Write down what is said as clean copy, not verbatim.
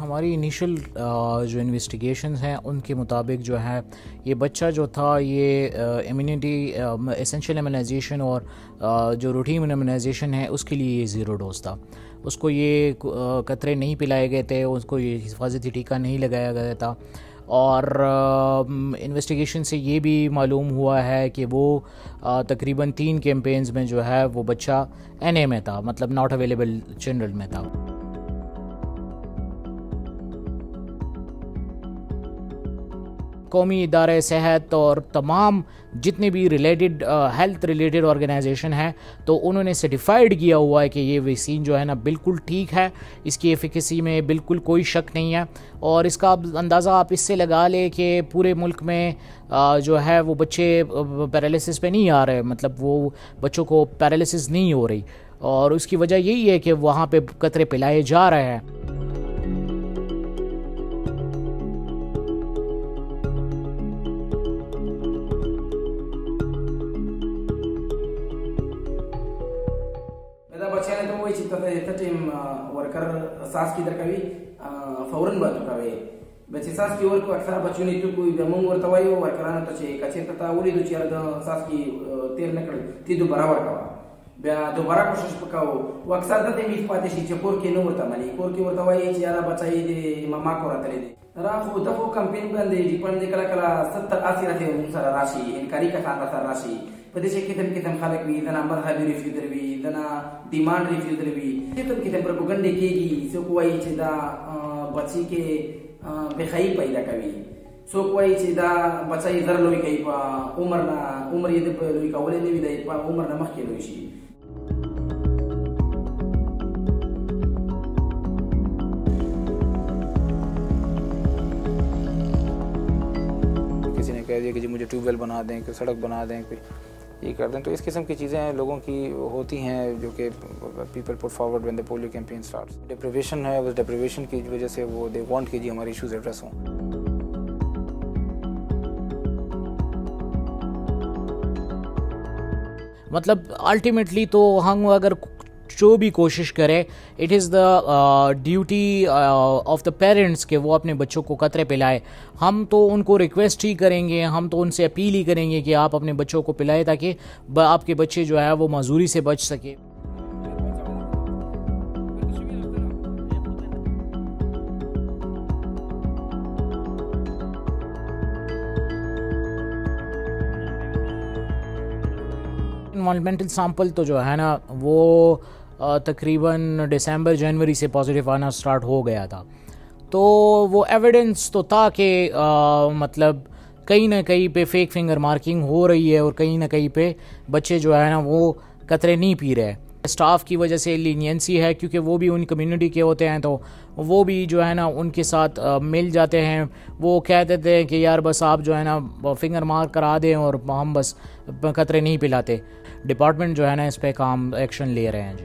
हमारी इनिशियल जो इन्वेस्टिगेशंस हैं उनके मुताबिक जो है ये बच्चा जो था ये इम्यूनिटी एसेंशियल इम्यूनाइजेशन और जो रूटीन इम्यूनाइजेशन है उसके लिए ये 0 डोज था. उसको ये कतरे नहीं पिलाए गए थे, उसको ये हिफाजती टीका नहीं लगाया गया था. और इन्वेस्टिगेशन से ये भी मालूम हुआ है कि वो तकरीबन 3 कैंपेन्स में जो है वो बच्चा NA में था, मतलब नॉट अवेलेबल चिल्ड्रन में था. कौमी इदारे सेहत और तमाम जितने भी रिलेटेड हेल्थ रिलेटेड ऑर्गेनाइजेशन है तो उन्होंने सर्टिफाइड किया हुआ है कि ये वैक्सीन जो है ना बिल्कुल ठीक है, इसकी एफिकेसी में बिल्कुल कोई शक नहीं है. और इसका अंदाज़ा आप इससे लगा ले कि पूरे मुल्क में जो है वो बच्चे पैरालिसिस पे नहीं आ रहे, मतलब वो बच्चों को पैरालिसिस नहीं हो रही, और उसकी वजह यही है कि वहाँ पे कतरे पिलाए जा रहे हैं. बच्चे तो वही चिंता टीम वर्कर सास की दरकावी फौरन बात कावे बच्चे सास की वर्क अक्सर बच्चों ने तो कोई बमंग वर्तवाई हो वर्कराना तो चे कचे तता उली दो चियार सास की तेल नकल ती दोबारा वर्तवा बया दोबारा कोशिश पकाओ वो अक्सर तते मीठ पाते शी चपोर के नो वर्ता मनी कोर की वर्तवाई चियारा बचाई दे मामा को रातले दे राखो दफो कैंपेन बंदे डिपेंड दे कला कला 70 80 रहते सारा राशि इनकारी का खाता सारा राशि पदेश कितम खालक भी दना मजहबी रिफ्यू दरवी दना डिमांड रिफ्यू दरवी कितम प्रोपेगेंडा केगी सो कोई चिदा बच्ची के बेखई पैदा कवी सो कोई चिदा बच्चा इधर लोई कई पा उम्र ये दे लोई का वले ने भी दे पा उम्र न मख के लोई शी. किसी ने कह दिया कि जी मुझे ट्यूबवेल बना दें, कि सड़क बना दें, कोई ये कर दें, तो इस किस्म की चीज़ें लोगों की होती हैं जो कि people put forward when the polio campaign starts. Deprivation है, उस डिप्रिवेशन की वजह से वो दे वांट कि जी हमारे इश्यूज एड्रेस हों. मतलब अल्टीमेटली तो हम अगर जो भी कोशिश करें, it is the duty of the parents कि वो अपने बच्चों को कतरे पिलाए. हम तो उनको रिक्वेस्ट ही करेंगे, हम तो उनसे अपील ही करेंगे कि आप अपने बच्चों को पिलाएं ताकि आपके बच्चे जो है वो माजूरी से बच सके. इन्वायरमेंटल सैंपल तो जो है ना वो तकरीबन दिसंबर जनवरी से पॉजिटिव आना स्टार्ट हो गया था, तो वो एविडेंस तो था कि मतलब कहीं ना कहीं पे फेक फिंगर मार्किंग हो रही है और कहीं ना कहीं पे बच्चे जो है ना वो कतरे नहीं पी रहे. स्टाफ की वजह से लीनियंसी है क्योंकि वो भी उन कम्युनिटी के होते हैं, तो वो भी जो है ना उनके साथ मिल जाते हैं. वो कह देते हैं कि यार बस आप जो है ना फिंगर मार्क करा दें और हम बस कतरे नहीं पिलाते. डिपार्टमेंट जो है ना इस पे काम एक्शन ले रहे हैं जी.